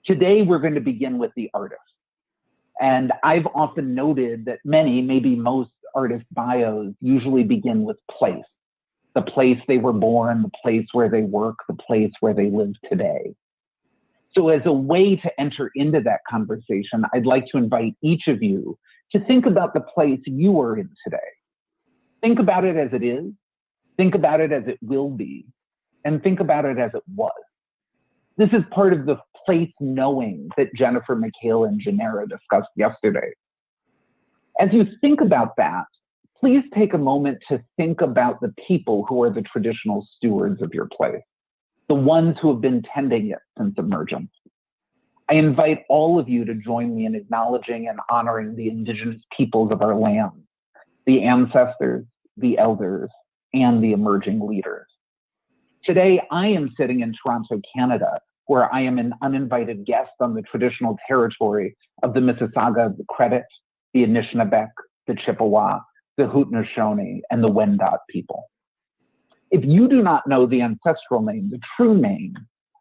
Today, we're going to begin with the artist. And I've often noted that many, maybe most artist bios usually begin with place, the place they were born, the place where they work, the place where they live today. So as a way to enter into that conversation, I'd like to invite each of you to think about the place you are in today. Think about it as it is, think about it as it will be, and think about it as it was. This is part of the place knowing that Jennifer, Mikhail, and Janera discussed yesterday. As you think about that, please take a moment to think about the people who are the traditional stewards of your place, the ones who have been tending it since emergence. I invite all of you to join me in acknowledging and honoring the indigenous peoples of our land, the ancestors, the elders, and the emerging leaders. Today, I am sitting in Toronto, Canada, where I am an uninvited guest on the traditional territory of the Mississauga, the Credit, the Anishinaabe, the Chippewa, the Haudenosaunee, and the Wendat people. If you do not know the ancestral name, the true name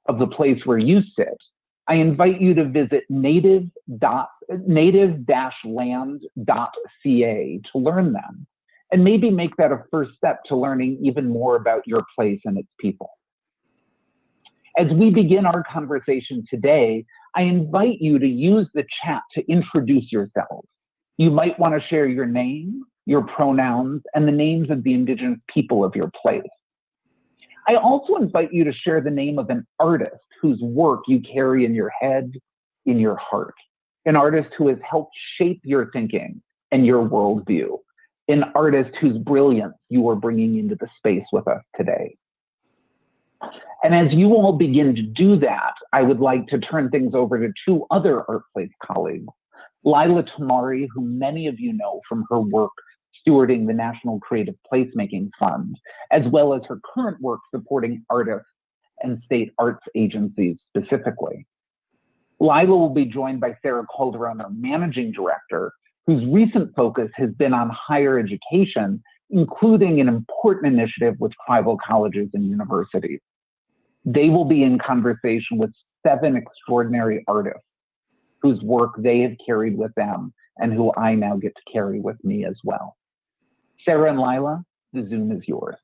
of the place where you sit, I invite you to visit native-land.ca to learn them, and maybe make that a first step to learning even more about your place and its people. As we begin our conversation today, I invite you to use the chat to introduce yourselves. You might want to share your name, your pronouns, and the names of the indigenous people of your place. I also invite you to share the name of an artist whose work you carry in your head, in your heart, an artist who has helped shape your thinking and your worldview, an artist whose brilliance you are bringing into the space with us today. And as you all begin to do that, I would like to turn things over to two other ArtPlace colleagues, Leila Tamari, who many of you know from her work stewarding the National Creative Placemaking Fund, as well as her current work supporting artists and state arts agencies specifically. Leila will be joined by Sarah Calderon, our managing director, whose recent focus has been on higher education, including an important initiative with tribal colleges and universities. They will be in conversation with 7 extraordinary artists whose work they have carried with them and who I now get to carry with me as well. Sarah and Leila, the Zoom is yours.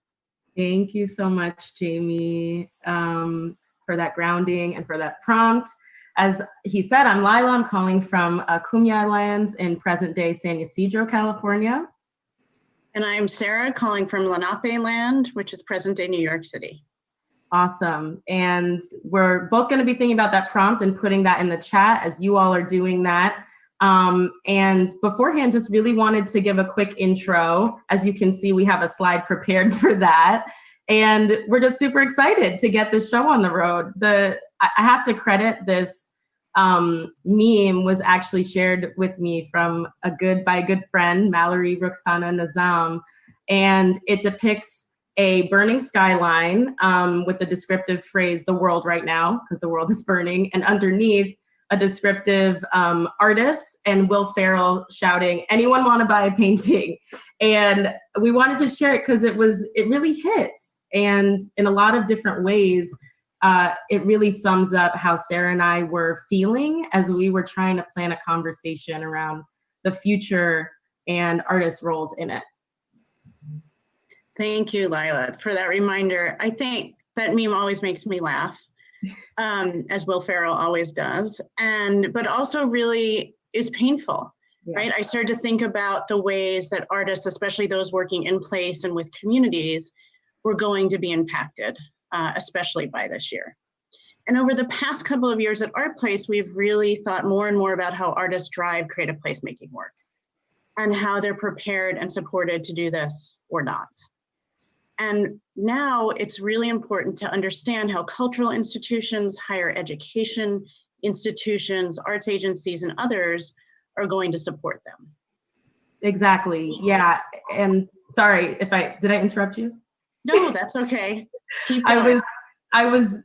Thank you so much, Jamie, for that grounding and for that prompt. As he said, I'm Leila. I'm calling from Kumeyaay lands in present-day San Ysidro, California. And I'm Sarah, calling from Lenape land, which is present-day New York City. Awesome. And we're both going to be thinking about that prompt and putting that in the chat as you all are doing that. And beforehand, just really wanted to give a quick intro. As you can see, we have a slide prepared for that. And we're just super excited to get this show on the road. I have to credit this meme was actually shared with me from by a good friend, Mallory Ruxana Nazam. And it depicts a burning skyline with the descriptive phrase, the world right now, because the world is burning. And underneath, a descriptive artist and Will Ferrell shouting, anyone want to buy a painting? And we wanted to share it because it really hits. And in a lot of different ways, it really sums up how Sarah and I were feeling as we were trying to plan a conversation around the future and artist roles in it. Thank you, Leila, for that reminder. I think that meme always makes me laugh, as Will Ferrell always does, but also really is painful, right? I started to think about the ways that artists, especially those working in place and with communities, were going to be impacted, especially by this year. And over the past couple of years at ArtPlace, we've really thought more and more about how artists drive creative placemaking work and how they're prepared and supported to do this or not. And now it's really important to understand how cultural institutions, higher education institutions, arts agencies, and others are going to support them. Exactly, yeah. And sorry, did I interrupt you? No, that's okay. Keep going. I was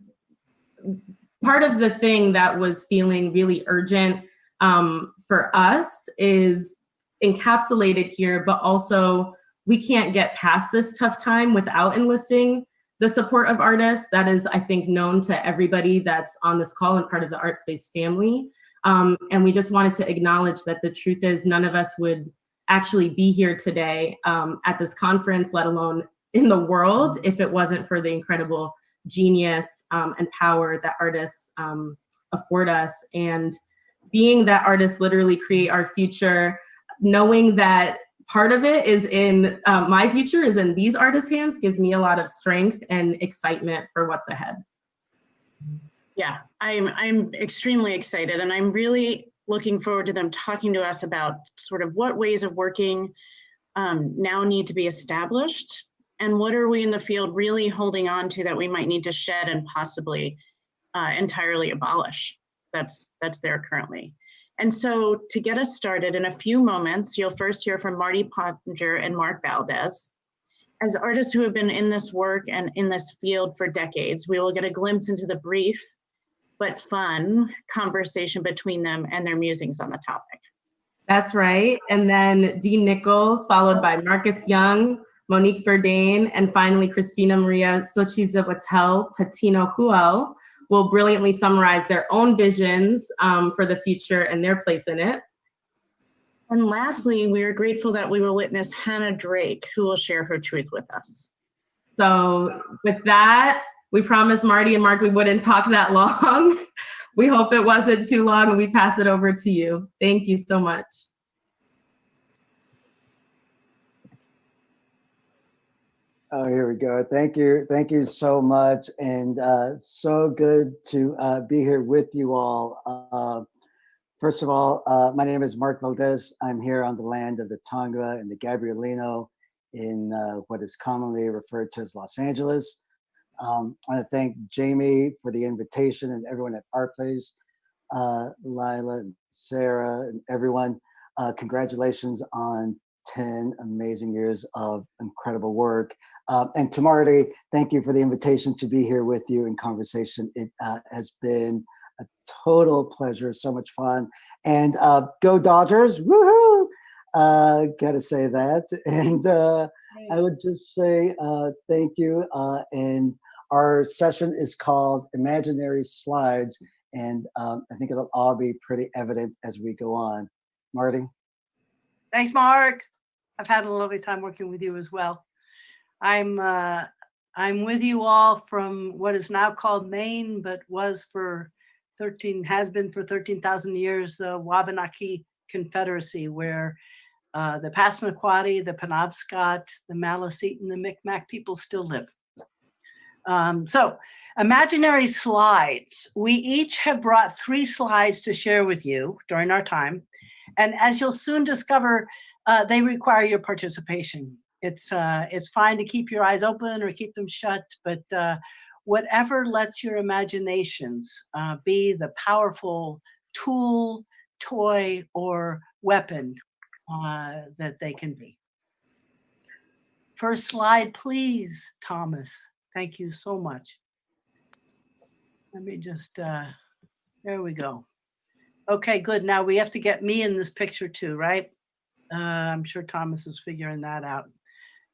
part of the thing that was feeling really urgent for us is encapsulated here, but also we can't get past this tough time without enlisting the support of artists. That is, I think, known to everybody that's on this call and part of the ArtPlace family. And we just wanted to acknowledge that the truth is none of us would actually be here today at this conference, let alone in the world, if it wasn't for the incredible genius and power that artists afford us. And being that artists literally create our future, knowing that part of it is in my future is in these artists' hands gives me a lot of strength and excitement for what's ahead. Yeah, I'm extremely excited, and I'm really looking forward to them talking to us about sort of what ways of working now need to be established, and what are we in the field really holding on to that we might need to shed and possibly entirely abolish that's there currently. And so to get us started, in a few moments, you'll first hear from Marty Pottenger and Mark Valdez. As artists who have been in this work and in this field for decades, we will get a glimpse into the brief but fun conversation between them and their musings on the topic. That's right. And then Dean Nichols, followed by Marcus Young, Monique Verdin, and finally ChristinaMaria Xochitlzihuatl, Patiño Houle, will brilliantly summarize their own visions for the future and their place in it. And lastly, we are grateful that we will witness Hannah Drake, who will share her truth with us. So with that, we promised Marty and Mark we wouldn't talk that long. We hope it wasn't too long, and we pass it over to you. Thank you so much. Oh, here we go. Thank you so much, and so good to be here with you all. First of all, my name is Mark Valdez. I'm here on the land of the Tongva and the Gabrielino in what is commonly referred to as Los Angeles. I want to thank Jamie for the invitation and everyone at ArtPlace, Leila and Sarah and everyone. Congratulations on 10 amazing years of incredible work. And Tamari, thank you for the invitation to be here with you in conversation. It has been a total pleasure, so much fun. And go Dodgers, woohoo! Gotta say that. And I would just say thank you. And our session is called Imaginary Slides. And I think it'll all be pretty evident as we go on. Marty? Thanks, Mark. I've had a lovely time working with you as well. I'm with you all from what is now called Maine, but has been for 13,000 years, the Wabanaki Confederacy, where the Passamaquoddy, the Penobscot, the Maliseet, and the Micmac people still live. So, imaginary slides. We each have brought 3 slides to share with you during our time. And as you'll soon discover, they require your participation. It's fine to keep your eyes open or keep them shut, but whatever lets your imaginations be the powerful tool, toy, or weapon that they can be. First slide, please, Thomas. Thank you so much. Let me just, there we go. Okay, good. Now we have to get me in this picture too, right? I'm sure Thomas is figuring that out.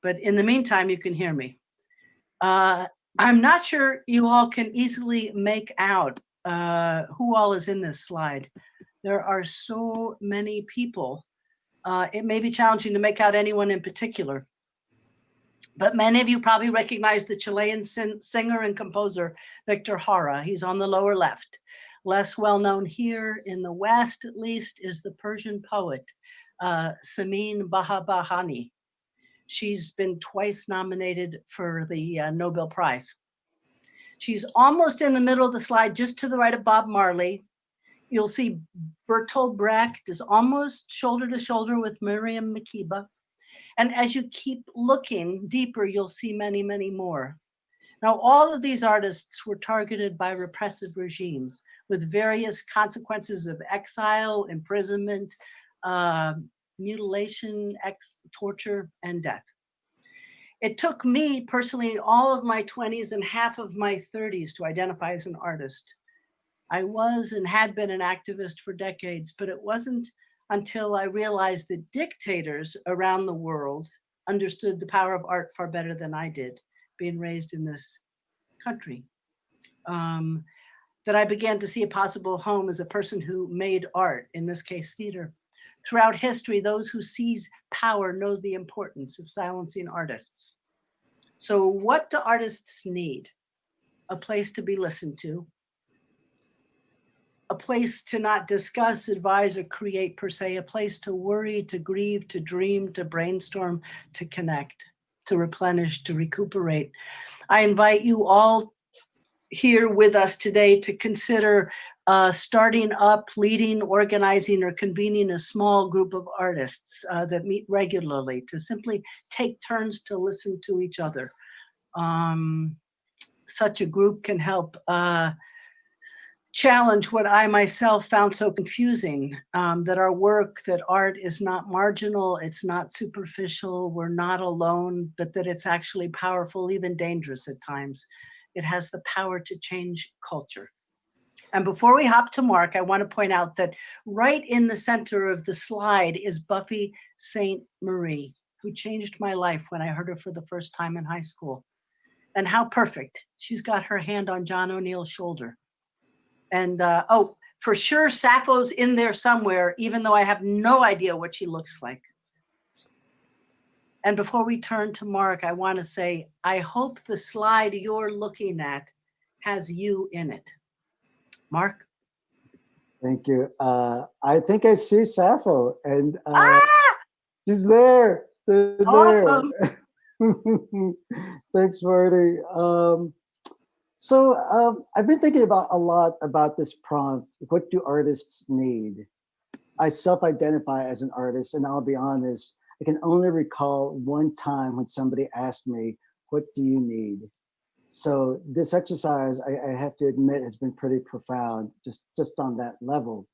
But in the meantime, you can hear me. I'm not sure you all can easily make out who all is in this slide. There are so many people. It may be challenging to make out anyone in particular. But many of you probably recognize the Chilean singer and composer, Victor Jara. He's on the lower left. Less well known here in the West, at least, is the Persian poet, Samin Bahabahani. She's been twice nominated for the Nobel Prize. She's almost in the middle of the slide, just to the right of Bob Marley. You'll see Bertolt Brecht is almost shoulder to shoulder with Miriam Makeba. And as you keep looking deeper, you'll see many, many more. Now, all of these artists were targeted by repressive regimes with various consequences of exile, imprisonment, mutilation, torture, and death. It took me personally all of my 20s and half of my 30s to identify as an artist. I was and had been an activist for decades, but it wasn't until I realized that dictators around the world understood the power of art far better than I did. being raised in this country. That I began to see a possible home as a person who made art, in this case, theater. Throughout history, those who seize power know the importance of silencing artists. So what do artists need? A place to be listened to, a place to not discuss, advise, or create per se, a place to worry, to grieve, to dream, to brainstorm, to connect, to replenish, to recuperate. I invite you all here with us today to consider starting up, leading, organizing, or convening a small group of artists that meet regularly to simply take turns to listen to each other. Such a group can help challenge what I myself found so confusing, that our work, that art is not marginal, it's not superficial, we're not alone, but that it's actually powerful, even dangerous at times. It has the power to change culture. And before we hop to Mark, I want to point out that right in the center of the slide is Buffy St. Marie, who changed my life when I heard her for the first time in high school. And how perfect. She's got her hand on John O'Neill's shoulder. And oh, for sure, Sappho's in there somewhere, even though I have no idea what she looks like. And before we turn to Mark, I want to say, I hope the slide you're looking at has you in it. Mark? Thank you. I think I see Sappho, and she's there. She's Awesome. there. Thanks, Marty. I've been thinking about a lot about this prompt. What do artists need? I self-identify as an artist, and I'll be honest, I can only recall one time when somebody asked me, what do you need? So this exercise, I have to admit, has been pretty profound, just on that level.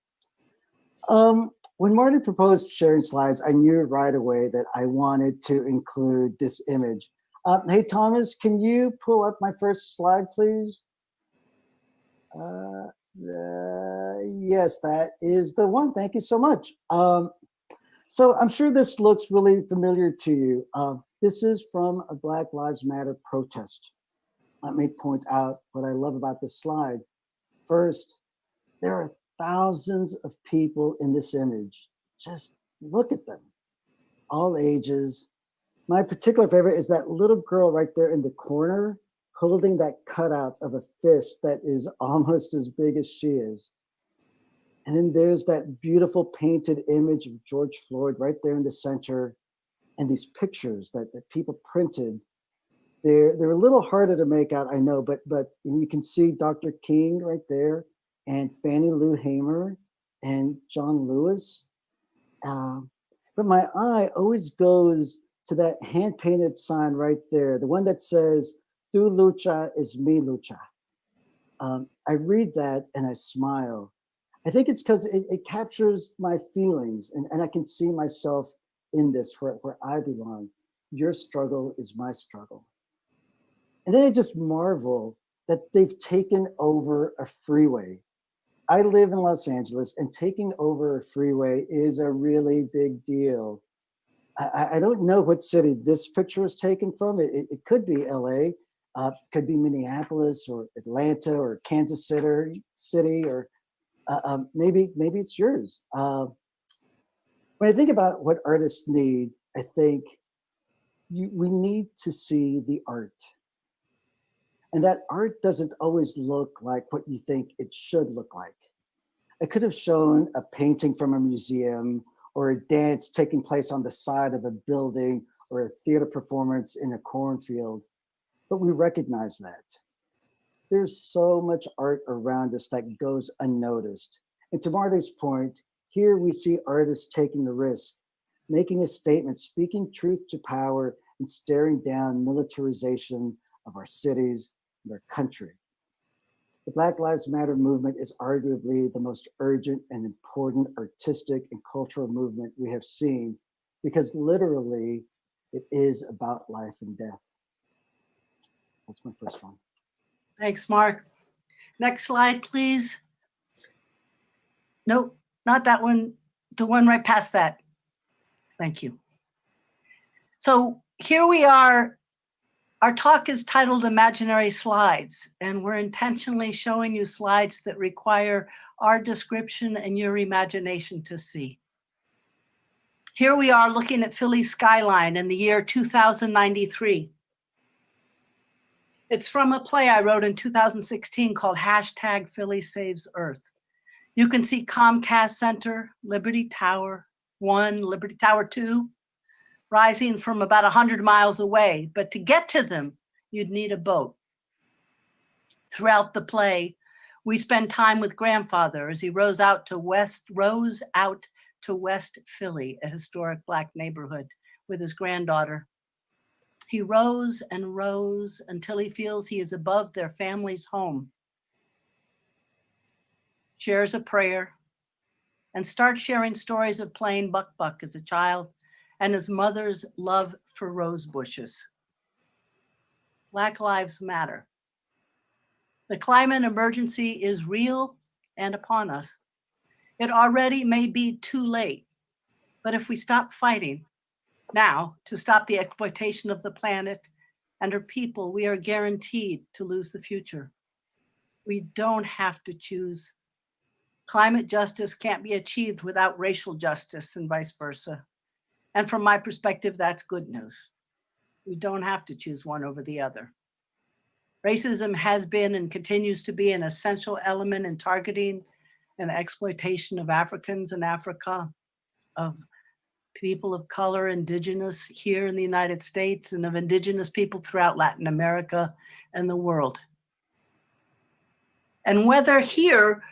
When Marty proposed sharing slides, I knew right away that I wanted to include this image. Hey, Thomas, can you pull up my first slide, please? Yes, that is the one. Thank you so much. So I'm sure this looks really familiar to you. This is from a Black Lives Matter protest. Let me point out what I love about this slide. First, there are thousands of people in this image. Just look at them, all ages. My particular favorite is that little girl right there in the corner holding that cutout of a fist that is almost as big as she is. And then there's that beautiful painted image of George Floyd right there in the center, and these pictures that people printed. They're a little harder to make out, I know, but you can see Dr. King right there, and Fannie Lou Hamer, and John Lewis. But my eye always goes to that hand-painted sign right there, the one that says, "Tu lucha es mi lucha." I read that and I smile. I think it's because it captures my feelings, and I can see myself in this where I belong. Your struggle is my struggle. And then I just marvel that they've taken over a freeway. I live in Los Angeles, and taking over a freeway is a really big deal. I don't know what city this picture was taken from. It could be LA, could be Minneapolis or Atlanta or Kansas City, or maybe it's yours. When I think about what artists need, I think we need to see the art. And that art doesn't always look like what you think it should look like. I could have shown a painting from a museum, or a dance taking place on the side of a building, or a theater performance in a cornfield, but we recognize that. There's so much art around us that goes unnoticed. And to Marty's point, here we see artists taking the risk, making a statement, speaking truth to power, and staring down militarization of our cities and our country. The Black Lives Matter movement is arguably the most urgent and important artistic and cultural movement we have seen, because literally it is about life and death. That's my first one. Thanks, Mark. Next slide, please. Nope, not that one. The one right past that. Thank you. So here we are Our talk is titled Imaginary Slides, and we're intentionally showing you slides that require our description and your imagination to see. Here we are looking at Philly's skyline in the year 2093. It's from a play I wrote in 2016 called #PhillySavesEarth. You can see Comcast Center, Liberty Tower 1, Liberty Tower 2, rising from about 100 miles away. But to get to them, you'd need a boat. Throughout the play, we spend time with grandfather as he rows out to West Philly, a historic Black neighborhood, with his granddaughter. He rows and rows until he feels he is above their family's home, shares a prayer, and starts sharing stories of playing buck-buck as a child and his mother's love for rose bushes. Black Lives Matter. The climate emergency is real and upon us. It already may be too late, but if we stop fighting now to stop the exploitation of the planet and her people, we are guaranteed to lose the future. We don't have to choose. Climate justice can't be achieved without racial justice and vice versa. And from my perspective, that's good news. We don't have to choose one over the other. Racism has been and continues to be an essential element in targeting and exploitation of Africans in Africa, of people of color, indigenous here in the United States, and of indigenous people throughout Latin America and the world. And whether here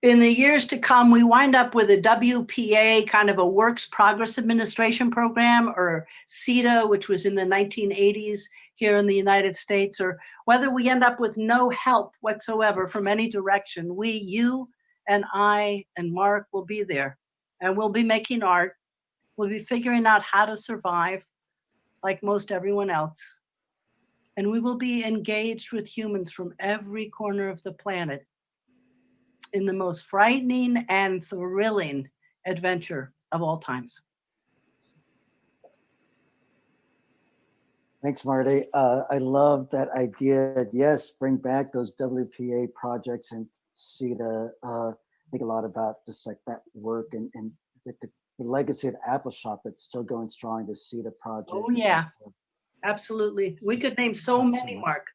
in the years to come, we wind up with a WPA, kind of a Works Progress Administration program, or CETA, which was in the 1980s here in the United States, or whether we end up with no help whatsoever from any direction, we, you and I and Mark will be there, and we'll be making art. We'll be figuring out how to survive like most everyone else. And we will be engaged with humans from every corner of the planet in the most frightening and thrilling adventure of all times. Thanks, Marty. I love that idea. Yes, bring back those WPA projects and CETA. Think a lot about just like that work and the legacy of Apple Shop that's still going strong, the CETA project. Oh yeah, absolutely. We could name so many, Mark.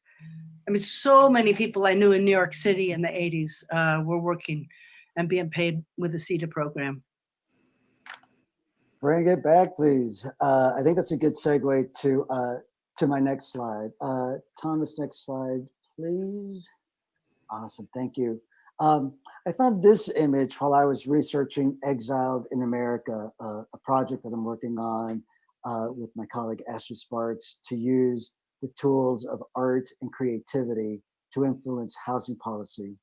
I mean, so many people I knew in New York City in the 80s were working and being paid with the CETA program. Bring it back, please. I think that's a good segue to my next slide. Thomas, next slide, please. Awesome, thank you. I found this image while I was researching Exiled in America, a project that I'm working on with my colleague Ashley Sparks to use the tools of art and creativity to influence housing policy.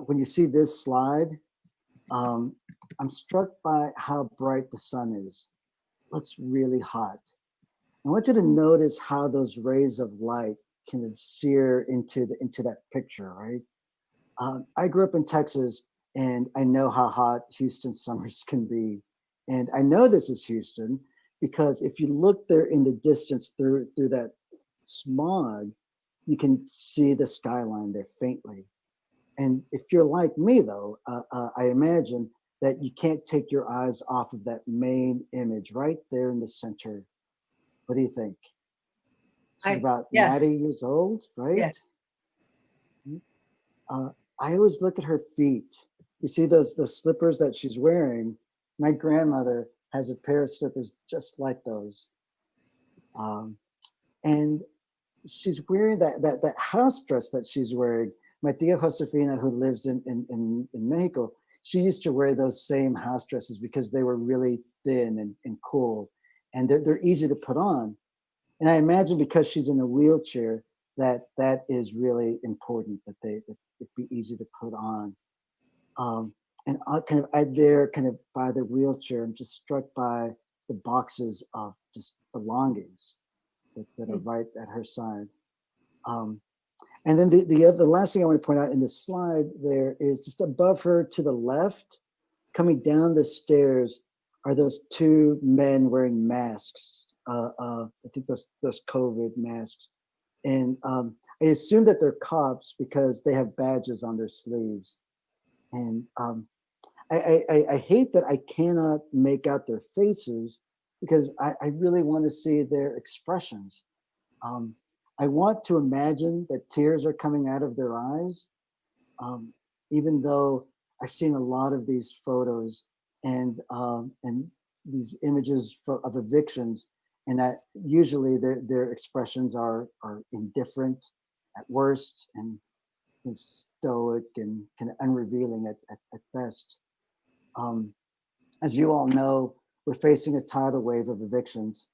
When you see this slide, I'm struck by how bright the sun is. It looks really hot. I want you to notice how those rays of light kind of sear into that picture, right? I grew up in Texas, and I know how hot Houston summers can be. And I know this is Houston because if you look there in the distance through that smog, you can see the skyline there faintly. And if you're like me, though, I imagine that you can't take your eyes off of that main image right there in the center. What do you think? She's about 90 years old, right? Yes. I always look at her feet. You see those slippers that she's wearing? My grandmother has a pair of slippers just like those. And she's wearing that house dress that she's wearing. My tia Josefina, who lives in Mexico, she used to wear those same house dresses because they were really thin and cool, and they're easy to put on. And I imagine because she's in a wheelchair, that is really important, that it be easy to put on. And there, kind of by the wheelchair, I'm just struck by the boxes of just belongings that are right at her side. And then the last thing I want to point out in the slide there is just above her to the left, coming down the stairs, are those two men wearing masks. I think those COVID masks. And I assume that they're cops because they have badges on their sleeves. And I hate that I cannot make out their faces because I really want to see their expressions. I want to imagine that tears are coming out of their eyes, even though I've seen a lot of these photos and these images of evictions, and that usually their expressions are indifferent at worst and stoic and kind of unrevealing at best. As you all know, we're facing a tidal wave of evictions.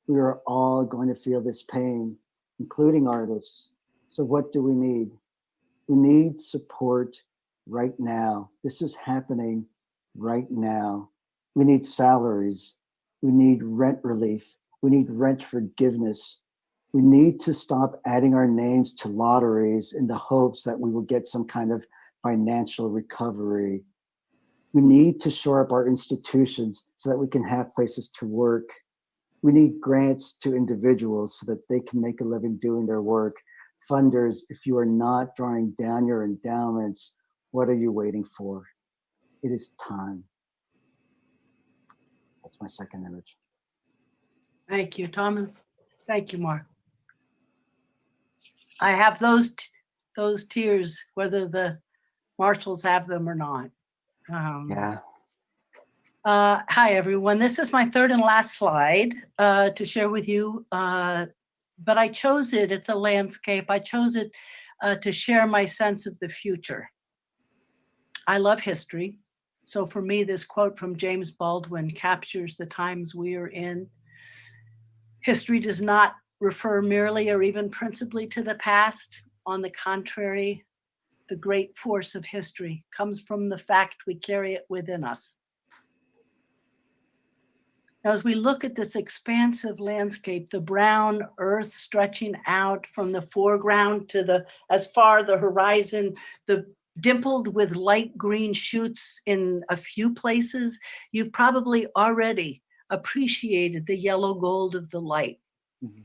We are all going to feel this pain, including artists. So what do we need? We need support right now. This is happening right now. We need salaries. We need rent relief. We need rent forgiveness. We need to stop adding our names to lotteries in the hopes that we will get some kind of financial recovery. We need to shore up our institutions so that we can have places to work. We need grants to individuals so that they can make a living doing their work. Funders, if you are not drawing down your endowments, what are you waiting for? It is time. That's my second image. Thank you, Thomas. Thank you, Mark. I have those tears, whether the marshals have them or not. Yeah. Hi, everyone. This is my third and last slide to share with you, but I chose it. It's a landscape. I chose it to share my sense of the future. I love history. So for me, this quote from James Baldwin captures the times we are in. History does not refer merely or even principally to the past. On the contrary, the great force of history comes from the fact we carry it within us. Now, as we look at this expansive landscape, the brown earth stretching out from the foreground to as far the horizon, the dimpled with light green shoots in a few places, you've probably already appreciated the yellow gold of the light. Mm-hmm.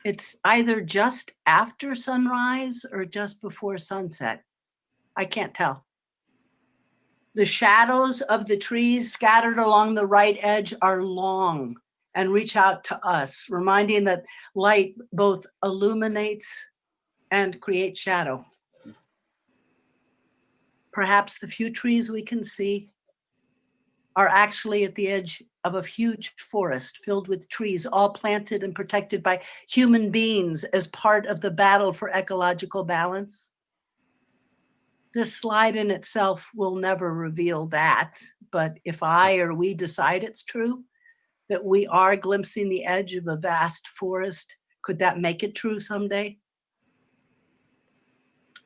It's either just after sunrise or just before sunset. I can't tell. The shadows of the trees scattered along the right edge are long and reach out to us, reminding that light both illuminates and creates shadow. Perhaps the few trees we can see are actually at the edge of a huge forest filled with trees, all planted and protected by human beings as part of the battle for ecological balance. This slide in itself will never reveal that, but if I or we decide it's true, that we are glimpsing the edge of a vast forest, could that make it true someday?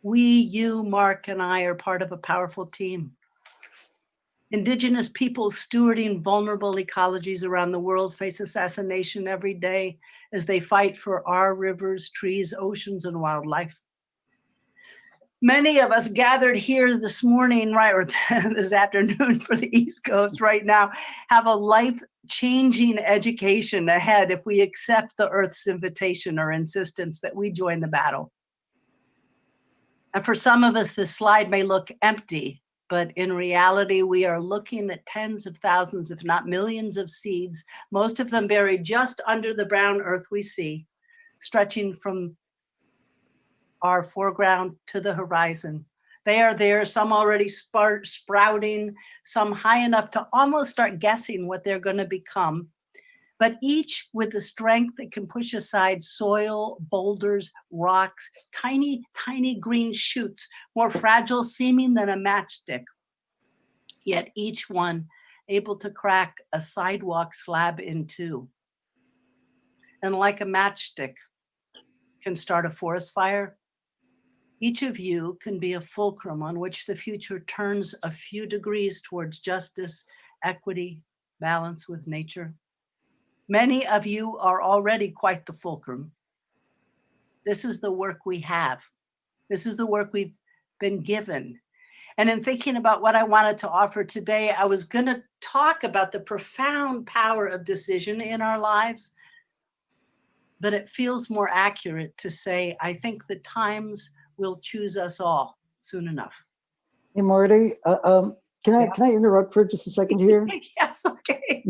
We, you, Mark, and I are part of a powerful team. Indigenous peoples stewarding vulnerable ecologies around the world face assassination every day as they fight for our rivers, trees, oceans, and wildlife. Many of us gathered here this morning, right, or this afternoon for the East Coast right now, have a life-changing education ahead if we accept the Earth's invitation or insistence that we join the battle. And for some of us, this slide may look empty, but in reality, we are looking at tens of thousands, if not millions of seeds, most of them buried just under the brown earth we see, stretching from our foreground to the horizon. They are there, some already sprouting, some high enough to almost start guessing what they're going to become, but each with the strength that can push aside soil, boulders, rocks, tiny, tiny green shoots, more fragile seeming than a matchstick. Yet each one able to crack a sidewalk slab in two. And like a matchstick can start a forest fire, each of you can be a fulcrum on which the future turns a few degrees towards justice, equity, balance with nature. Many of you are already quite the fulcrum. This is the work we have. This is the work we've been given. And in thinking about what I wanted to offer today, I was going to talk about the profound power of decision in our lives, but it feels more accurate to say, I think the times will choose us all soon enough. Hey, Marty, can I interrupt for just a second here? Yes, okay.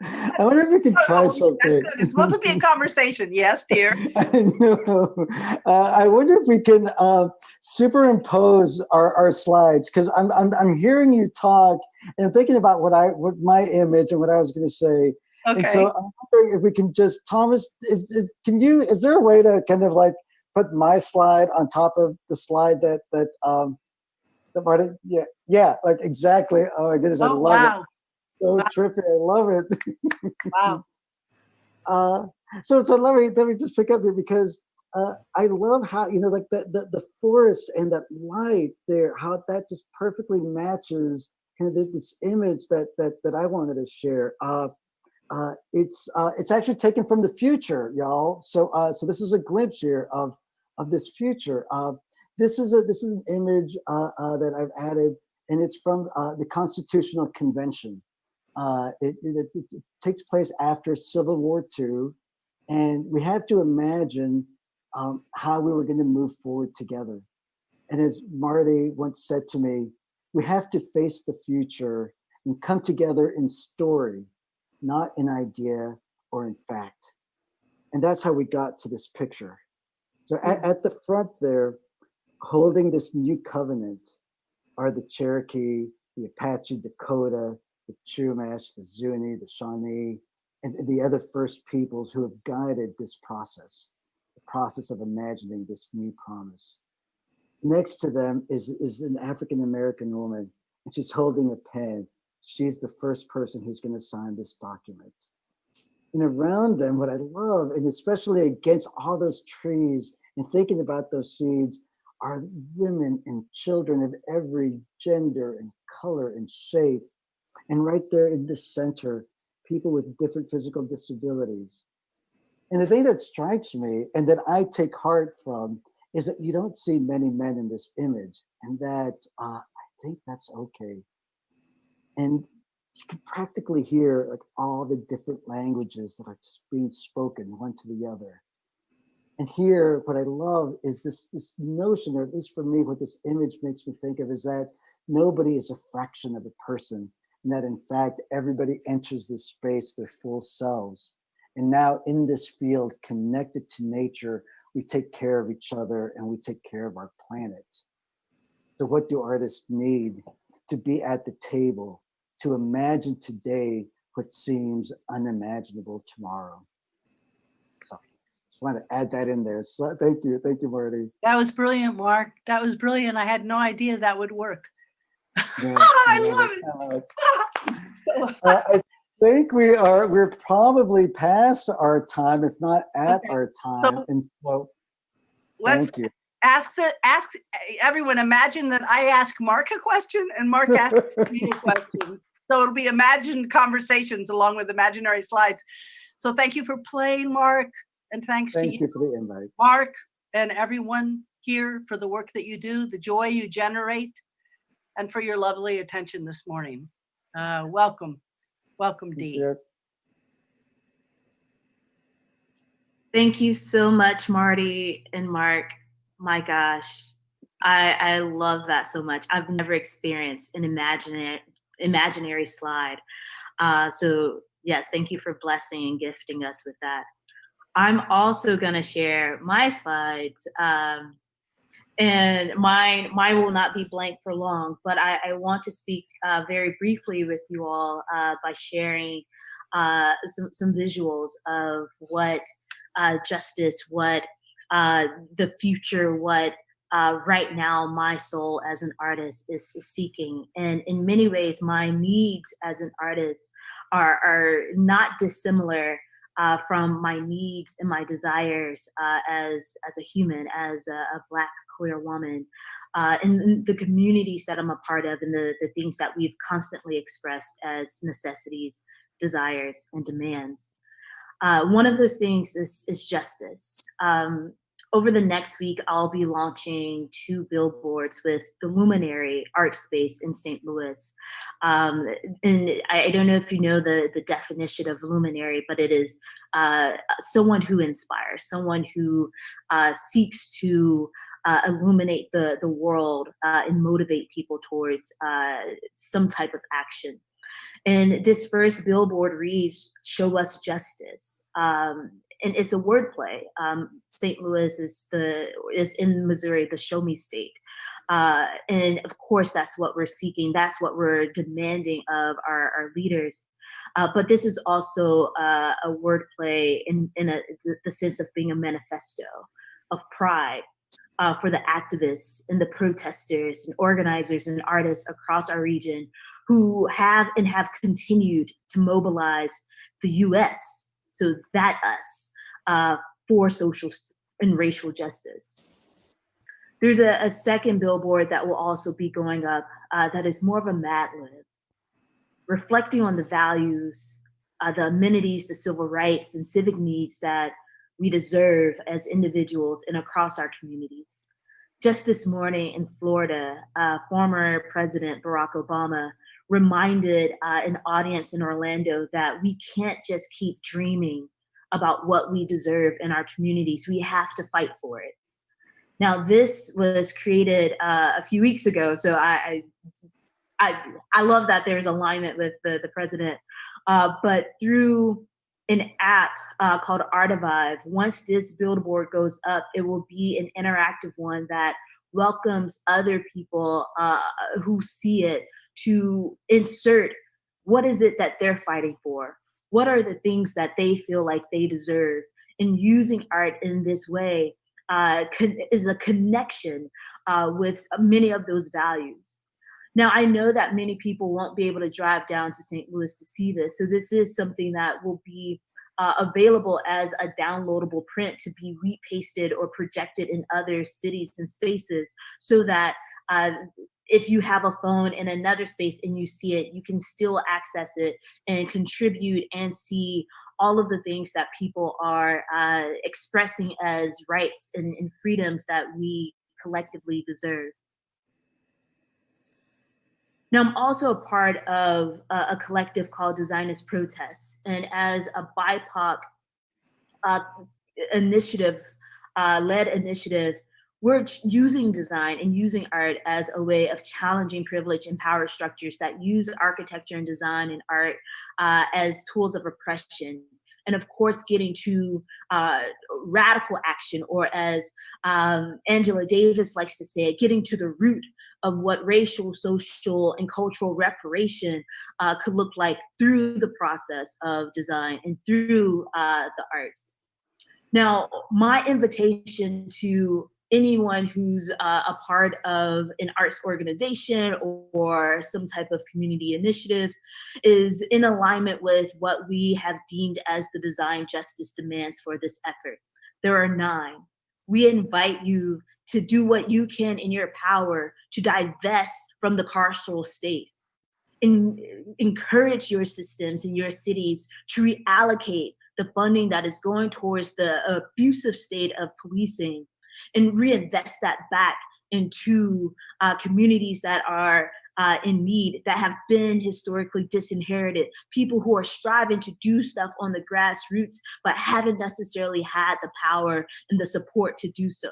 I wonder if we could try something. That's good. It's supposed to be a conversation. Yes, dear. I know. I wonder if we can superimpose our slides, because I'm hearing you talk and I'm thinking about what my image and what I was going to say. Okay. And so I'm wondering if we can just, Thomas, is there a way to kind of like put my slide on top of the slide that Marty, yeah, like exactly. Oh my goodness, I love it. So trippy, I love it. Wow. So let me just pick up here, because I love how, like the forest and that light there, how that just perfectly matches kind of this image that I wanted to share. It's actually taken from the future, y'all. So this is a glimpse here of this future. This is an image that I've added, and it's from the Constitutional Convention. It takes place after Civil War II, and we have to imagine how we were going to move forward together. And as Marty once said to me, we have to face the future and come together in story, not in idea or in fact. And that's how we got to this picture. So at the front there, holding this new covenant, are the Cherokee, the Apache, Dakota, the Chumash, the Zuni, the Shawnee, and the other First Peoples who have guided this process, the process of imagining this new promise. Next to them is an African-American woman, and she's holding a pen. She's the first person who's going to sign this document. And around them, what I love, and especially against all those trees and thinking about those seeds, are women and children of every gender and color and shape. And right there in the center, people with different physical disabilities. And the thing that strikes me and that I take heart from is that you don't see many men in this image, and that I think that's okay. And you can practically hear like all the different languages that are just being spoken one to the other. And here, what I love is this notion, or at least for me, what this image makes me think of is that nobody is a fraction of a person, and that in fact, everybody enters this space their full selves. And now in this field, connected to nature, we take care of each other and we take care of our planet. So what do artists need? To be at the table, to imagine today what seems unimaginable tomorrow. So just want to add that in there. So thank you, Marty. That was brilliant, Mark. That was brilliant. I had no idea that would work. Yeah, I love it. I think we're probably past our time, if not at our time. So and so let's thank you. ask everyone, imagine that I ask Mark a question and Mark asks me a question. So it'll be imagined conversations along with imaginary slides. So thank you for playing, Mark. And thank you for the invite, Mark, and everyone here for the work that you do, the joy you generate, and for your lovely attention this morning. Welcome, Dee. Thank you so much, Marty and Mark. My gosh, I love that so much. I've never experienced an imaginary slide. So yes, thank you for blessing and gifting us with that. I'm also gonna share my slides, and mine will not be blank for long, but I want to speak very briefly with you all by sharing some visuals of what justice, what the future, what right now my soul as an artist is seeking. And in many ways, my needs as an artist are not dissimilar from my needs and my desires as a human, as a Black queer woman, in the communities that I'm a part of, and the things that we've constantly expressed as necessities, desires, and demands. One of those things is justice. over the next week, I'll be launching 2 billboards with the Luminary art space in St. Louis. And I don't know if you know the definition of luminary, but it is someone who inspires, someone who seeks to illuminate the world and motivate people towards some type of action. And this first billboard reads, "Show us justice." And it's a wordplay. St. Louis is in Missouri, the show me state. And of course, that's what we're seeking. That's what we're demanding of our leaders. But this is also a wordplay in the sense of being a manifesto of pride for the activists and the protesters and organizers and artists across our region who have continued to mobilize the US, so that us, for social and racial justice. There's a second billboard that will also be going up that is more of a Mad Lib, reflecting on the values, the amenities, the civil rights and civic needs that we deserve as individuals and across our communities. Just this morning in Florida, former President Barack Obama reminded an audience in Orlando that we can't just keep dreaming about what we deserve in our communities. We have to fight for it. Now, this was created a few weeks ago, so I love that there's alignment with the president. But through an app called Artive, once this billboard goes up, it will be an interactive one that welcomes other people who see it to insert what is it that they're fighting for? What are the things that they feel like they deserve? And using art in this way is a connection with many of those values. Now, I know that many people won't be able to drive down to St. Louis to see this. So this is something that will be available as a downloadable print to be repasted or projected in other cities and spaces, so that if you have a phone in another space and you see it, you can still access it and contribute and see all of the things that people are expressing as rights and freedoms that we collectively deserve. Now, I'm also a part of a collective called Designers Protest. And as a BIPOC led initiative, we're using design and using art as a way of challenging privilege and power structures that use architecture and design and art as tools of oppression. And of course, getting to radical action, or as Angela Davis likes to say, getting to the root of what racial, social, and cultural reparation could look like through the process of design and through the arts. Now, my invitation to anyone who's a part of an arts organization or some type of community initiative is in alignment with what we have deemed as the design justice demands for this effort. There are 9. We invite you to do what you can in your power to divest from the carceral state. Encourage your systems in your cities to reallocate the funding that is going towards the abusive state of policing, and reinvest that back into communities that are in need, that have been historically disinherited, people who are striving to do stuff on the grassroots, but haven't necessarily had the power and the support to do so.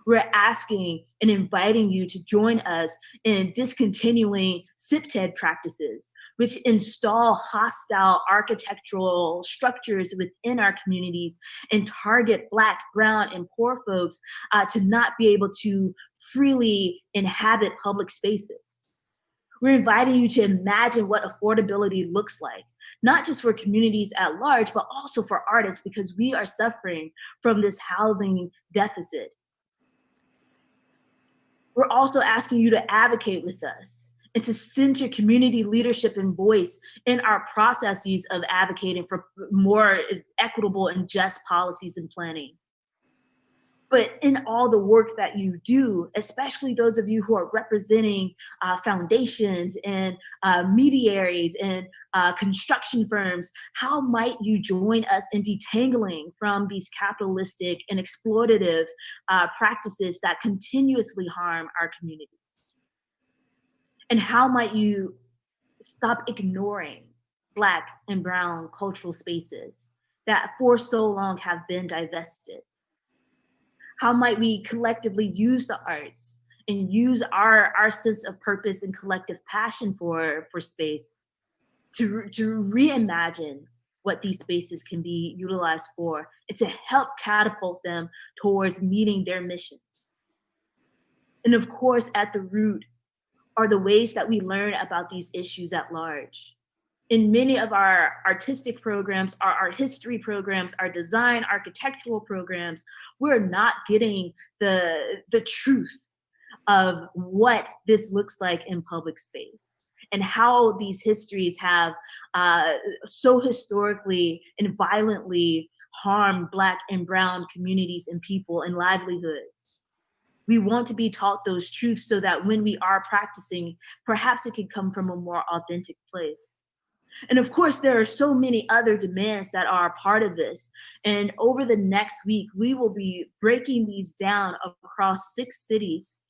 We're asking and inviting you to join us in discontinuing CIPTED practices, which install hostile architectural structures within our communities and target Black, brown, and poor folks to not be able to freely inhabit public spaces. We're inviting you to imagine what affordability looks like, not just for communities at large, but also for artists, because we are suffering from this housing deficit. We're also asking you to advocate with us and to center community leadership and voice in our processes of advocating for more equitable and just policies and planning. But in all the work that you do, especially those of you who are representing foundations and mediaries and construction firms, how might you join us in detangling from these capitalistic and exploitative practices that continuously harm our communities? And how might you stop ignoring Black and Brown cultural spaces that for so long have been divested? How might we collectively use the arts and use our sense of purpose and collective passion for space to reimagine what these spaces can be utilized for and to help catapult them towards meeting their missions? And of course, at the root are the ways that we learn about these issues at large. In many of our artistic programs, our art history programs, our design, architectural programs, we're not getting the truth of what this looks like in public space and how these histories have so historically and violently harmed Black and Brown communities and people and livelihoods. We want to be taught those truths so that when we are practicing, perhaps it can come from a more authentic place. And of course, there are so many other demands that are a part of this. And over the next week, we will be breaking these down across 6 cities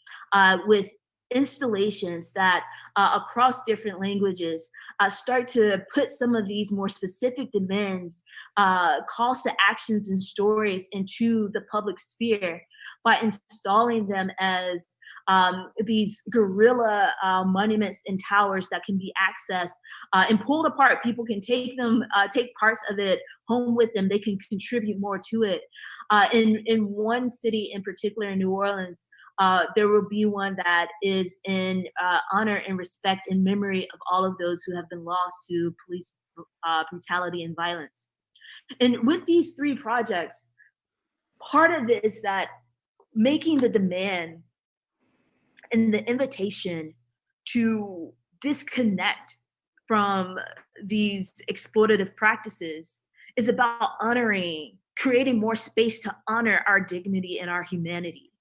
with installations that across different languages start to put some of these more specific demands, calls to actions and stories into the public sphere by installing them as these guerrilla monuments and towers that can be accessed and pulled apart. People can take them, take parts of it home with them. They can contribute more to it. In one city in particular, in New Orleans, there will be one that is in honor and respect and memory of all of those who have been lost to police brutality and violence. And with these 3 projects, part of it is that making the demand and the invitation to disconnect from these exploitative practices is about honoring, creating more space to honor our dignity and our humanity.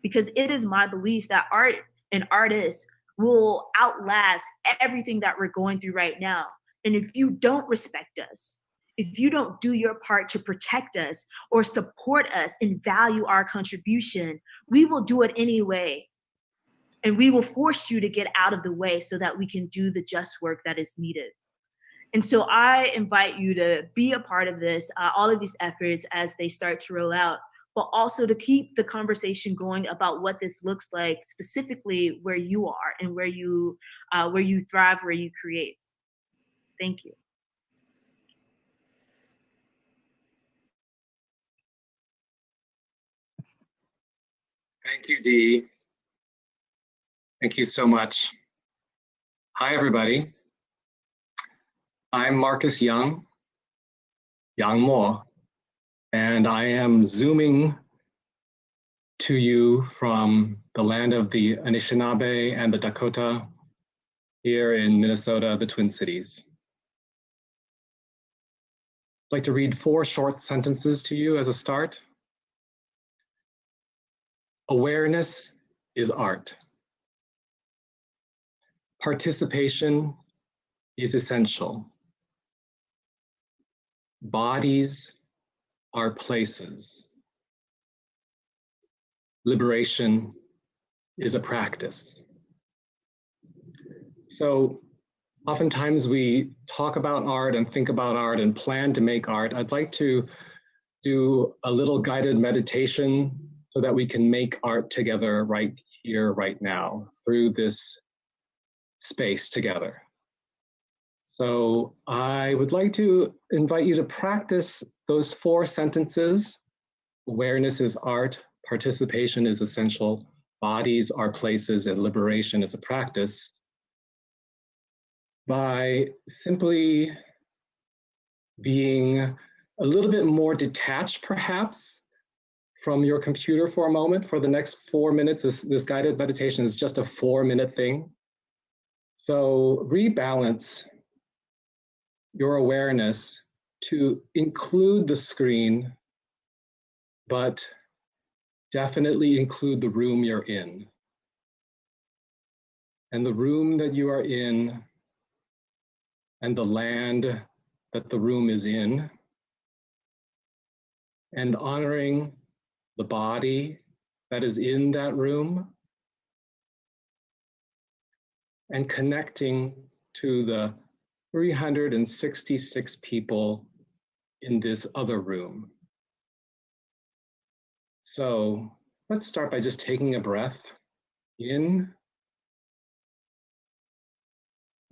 Because it is my belief that art and artists will outlast everything that we're going through right now. And if you don't respect us, if you don't do your part to protect us or support us and value our contribution, we will do it anyway. And we will force you to get out of the way so that we can do the just work that is needed. And so I invite you to be a part of this, all of these efforts as they start to roll out, but also to keep the conversation going about what this looks like specifically where you are and where you thrive, where you create. Thank you. Thank you, Dee. Thank you so much. Hi, everybody. I'm Marcus Young Mo, and I am Zooming to you from the land of the Anishinaabe and the Dakota here in Minnesota, the Twin Cities. I'd like to read 4 short sentences to you as a start. Awareness is art. Participation is essential. Bodies are places. Liberation is a practice. So oftentimes we talk about art and think about art and plan to make art. I'd like to do a little guided meditation so that we can make art together right here, right now, through this space together. So I would like to invite you to practice those 4 sentences. Awareness is art, participation is essential, bodies are places, and liberation is a practice, by simply being a little bit more detached, perhaps, from your computer for a moment. For the next 4 minutes, this guided meditation is just a 4-minute thing. So rebalance your awareness to include the screen, but definitely include the room you're in. And the room that you are in and the land that the room is in, and honoring the body that is in that room, and connecting to the 366 people in this other room. So let's start by just taking a breath in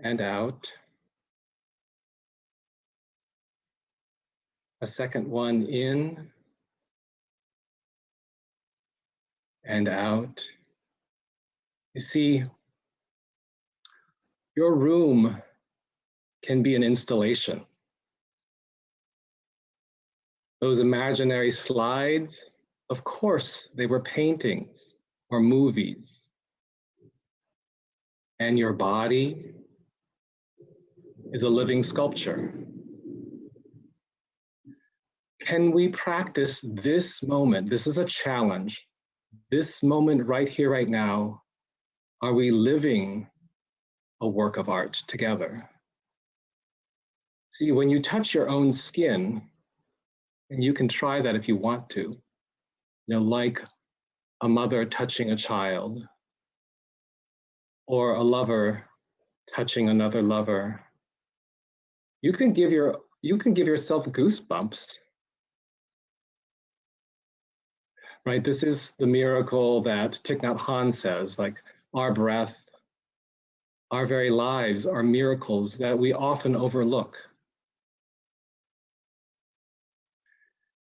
and out. A second one in and out. You see, your room can be an installation. Those imaginary slides, of course, they were paintings or movies. And your body is a living sculpture. Can we practice this moment? This is a challenge. This moment right here, right now, are we living a work of art together? See, when you touch your own skin, and you can try that if you want to, you know, like a mother touching a child, or a lover touching another lover, you can give yourself goosebumps. Right, this is the miracle that Thich Nhat Hanh says, like our breath, our very lives are miracles that we often overlook.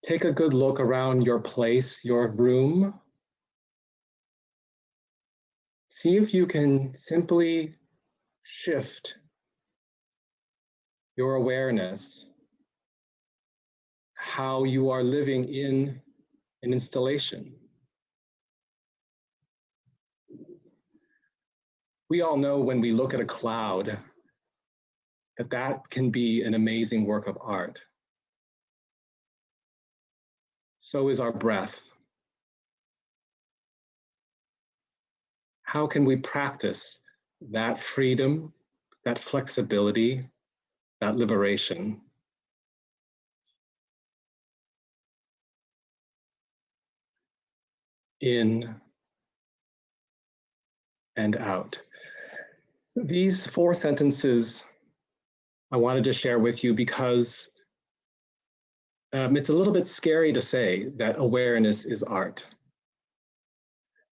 Take a good look around your place, your room. See if you can simply shift your awareness, how you are living in an installation. We all know when we look at a cloud that can be an amazing work of art. So is our breath. How can we practice that freedom, that flexibility, that liberation? In and out. These 4 sentences I wanted to share with you because it's a little bit scary to say that awareness is art,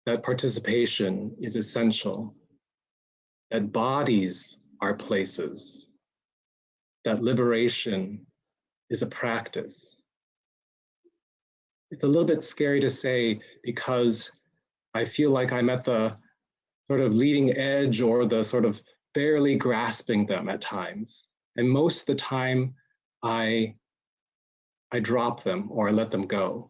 that participation is essential, that bodies are places, that liberation is a practice. It's a little bit scary to say because I feel like I'm at the sort of leading edge or the sort of barely grasping them at times. And most of the time I drop them or I let them go.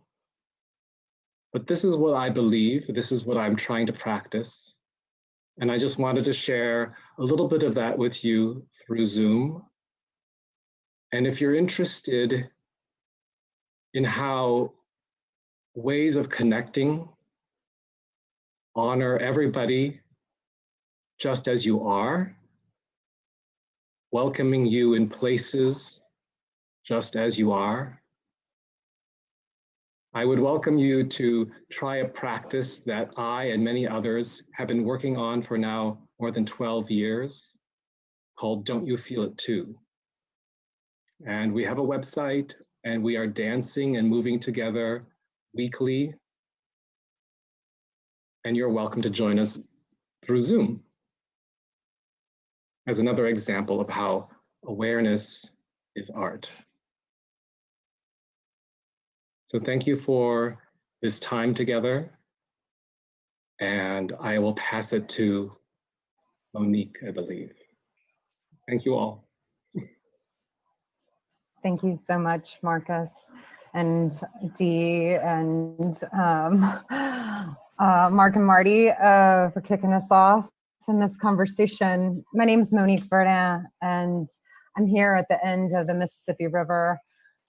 But this is what I believe, this is what I'm trying to practice. And I just wanted to share a little bit of that with you through Zoom. And if you're interested in how ways of connecting honor everybody just as you are, welcoming you in places just as you are, I would welcome you to try a practice that I and many others have been working on for now more than 12 years, called Don't You Feel It Too? And we have a website and we are dancing and moving together weekly. And you're welcome to join us through Zoom as another example of how awareness is art. So thank you for this time together. And I will pass it to Monique, I believe. Thank you all. Thank you so much, Marcus and Dee and Mark and Marty for kicking us off in this conversation. My name is Monique Vera, and I'm here at the end of the Mississippi River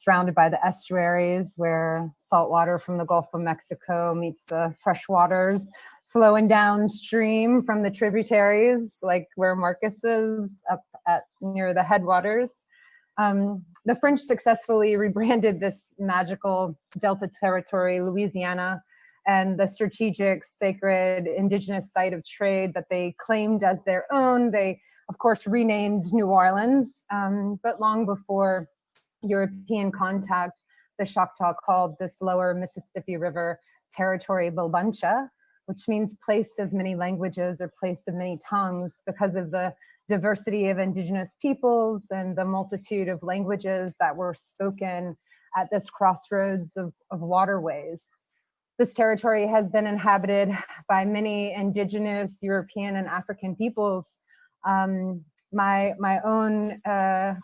surrounded by the estuaries where salt water from the Gulf of Mexico meets the fresh waters flowing downstream from the tributaries, like where Marcus is up at near the headwaters. The French successfully rebranded this magical Delta territory, Louisiana, and the strategic, sacred, indigenous site of trade that they claimed as their own. They, of course, renamed New Orleans, but long before European contact, the Choctaw called this lower Mississippi River territory Bilbancha, which means place of many languages or place of many tongues, because of the diversity of indigenous peoples and the multitude of languages that were spoken at this crossroads of waterways. This territory has been inhabited by many indigenous European and African peoples. My own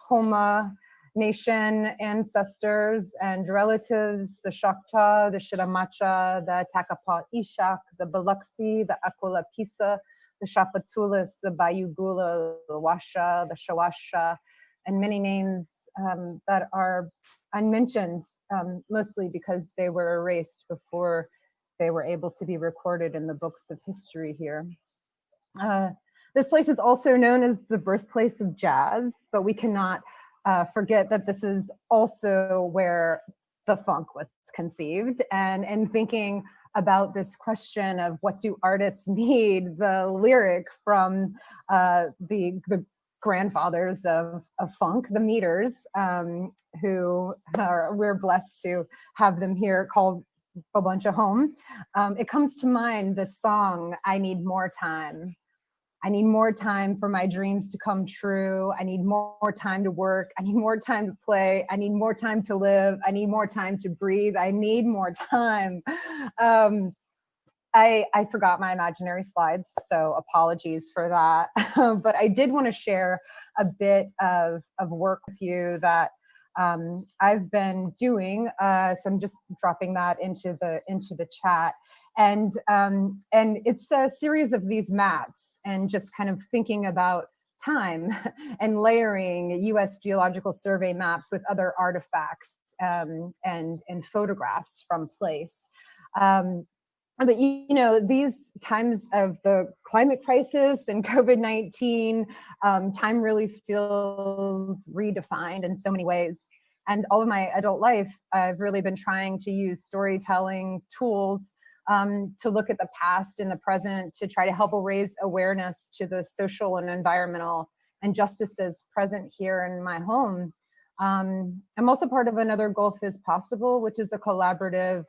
Homa Nation ancestors and relatives, the Choctaw, the Shiramacha, the Takapot Ishak, the Biloxi, the Aquila Pisa, the Shapatulis, the Bayugula, the Washa, the Shawasha, and many names that are unmentioned, mostly because they were erased before they were able to be recorded in the books of history here. This place is also known as the birthplace of jazz, but we cannot forget that this is also where the funk was conceived. And thinking about this question of what do artists need, the lyric from the grandfathers of funk, the Meters, who we're blessed to have them here, called a bunch of home. It comes to mind the song, I Need More Time. I need more time for my dreams to come true. I need more time to work. I need more time to play. I need more time to live. I need more time to breathe. I need more time. I forgot my imaginary slides, so apologies for that. But I did want to share a bit of work with you that I've been doing. So I'm just dropping that into the chat. And it's a series of these maps and just kind of thinking about time and layering US Geological Survey maps with other artifacts and photographs from place. But you know, these times of the climate crisis and COVID-19, time really feels redefined in so many ways. And all of my adult life, I've really been trying to use storytelling tools to look at the past and the present, to try to help raise awareness to the social and environmental injustices present here in my home. I'm also part of another Gulf is Possible, which is a collaborative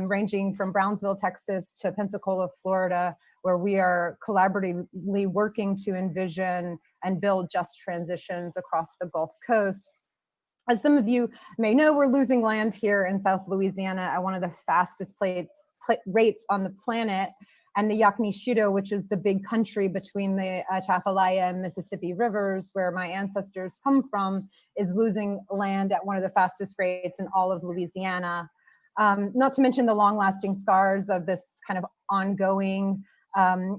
ranging from Brownsville, Texas to Pensacola, Florida, where we are collaboratively working to envision and build just transitions across the Gulf Coast. As some of you may know, we're losing land here in South Louisiana at one of the fastest rates on the planet, and the Yaquishito, which is the big country between the Atchafalaya and Mississippi rivers, where my ancestors come from, is losing land at one of the fastest rates in all of Louisiana. Not to mention the long-lasting scars of this kind of ongoing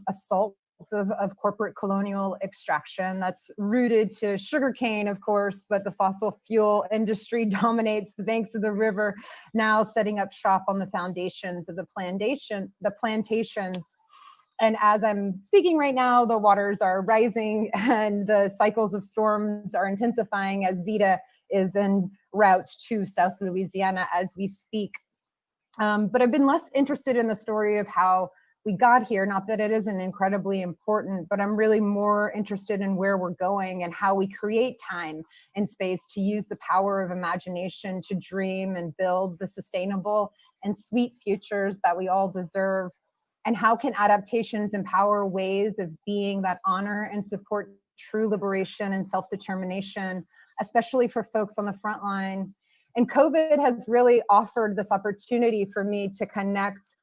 assault of corporate colonial extraction that's rooted to sugarcane, of course, but the fossil fuel industry dominates the banks of the river, now setting up shop on the foundations of the plantations. And as I'm speaking right now, the waters are rising and the cycles of storms are intensifying as Zeta is en route to South Louisiana as we speak. But I've been less interested in the story of how we got here, not that it isn't incredibly important, but I'm really more interested in where we're going and how we create time and space to use the power of imagination to dream and build the sustainable and sweet futures that we all deserve. And how can adaptations empower ways of being that honor and support true liberation and self-determination, especially for folks on the front line. And COVID has really offered this opportunity for me to connect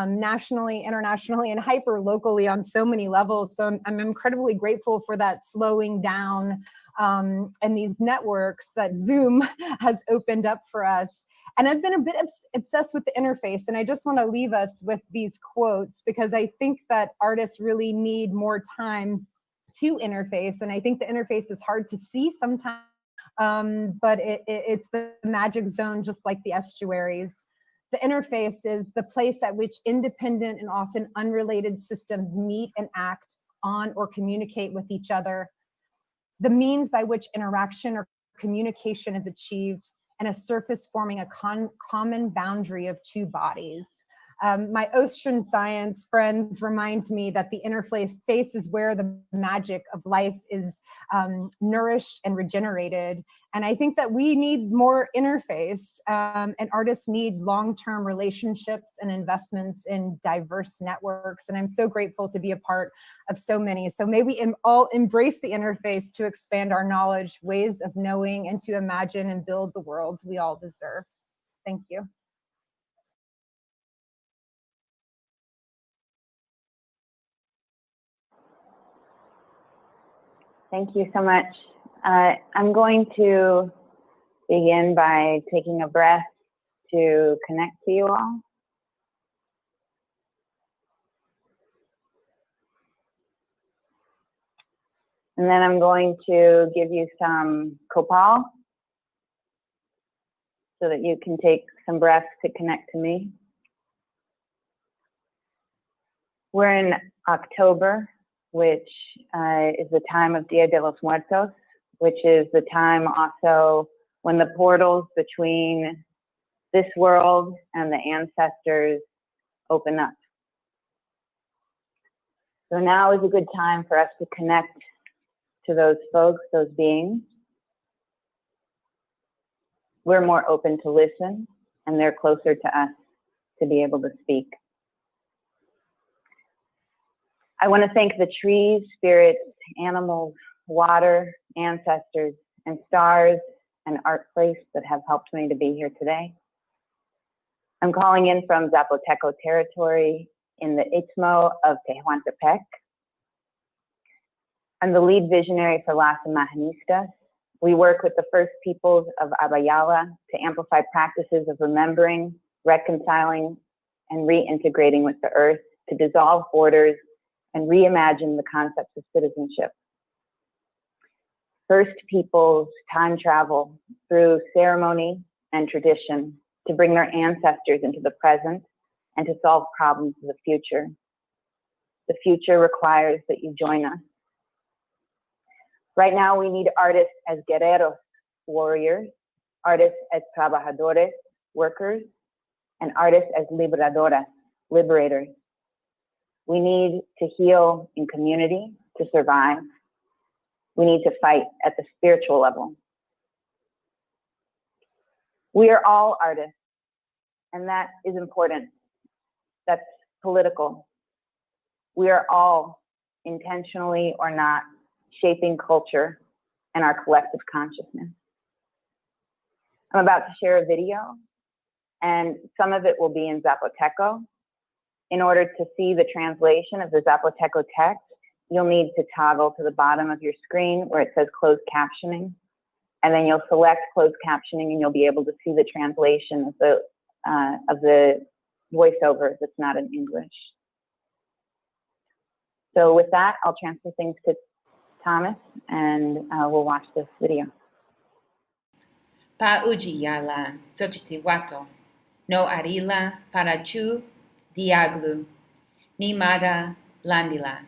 nationally, internationally, and hyper locally on so many levels. So I'm incredibly grateful for that slowing down and these networks that Zoom has opened up for us. And I've been a bit obsessed with the interface, and I just want to leave us with these quotes because I think that artists really need more time to interface, and I think the interface is hard to see sometimes. but it's the magic zone, just like the estuaries. The interface is the place at which independent and often unrelated systems meet and act on or communicate with each other. The means by which interaction or communication is achieved, and a surface forming a common boundary of two bodies. My ocean science friends remind me that the interface is where the magic of life is nourished and regenerated. And I think that we need more interface, and artists need long-term relationships and investments in diverse networks. And I'm so grateful to be a part of so many. So may we all embrace the interface to expand our knowledge, ways of knowing, and to imagine and build the world we all deserve. Thank you. Thank you so much. I'm going to begin by taking a breath to connect to you all. And then I'm going to give you some copal so that you can take some breaths to connect to me. We're in October, which is the time of Dia de los Muertos, which is the time also when the portals between this world and the ancestors open up. So now is a good time for us to connect to those folks, those beings. We're more open to listen, and they're closer to us to be able to speak. I want to thank the trees, spirits, animals, water, ancestors, and stars, and ArtPlace that have helped me to be here today. I'm calling in from Zapoteco territory in the Istmo of Tehuantepec. I'm the lead visionary for Las Imaginistas. We work with the first peoples of Abayala to amplify practices of remembering, reconciling, and reintegrating with the earth to dissolve borders and reimagine the concepts of citizenship. First peoples time travel through ceremony and tradition to bring their ancestors into the present and to solve problems of the future. The future requires that you join us. Right now, we need artists as guerreros, warriors, artists as trabajadores, workers, and artists as liberadoras, liberators. We need to heal in community to survive. We need to fight at the spiritual level. We are all artists, and that is important. That's political. We are all, intentionally or not, shaping culture and our collective consciousness. I'm about to share a video, and some of it will be in Zapoteco. In order to see the translation of the Zapoteco text, you'll need to toggle to the bottom of your screen where it says closed captioning, and then you'll select closed captioning and you'll be able to see the translation of the voiceover that's not in English. So with that, I'll transfer things to Thomas, and we'll watch this video. Pa uji yala Xochitlzihuatl, no arila para chu diaglu, ni maga landila.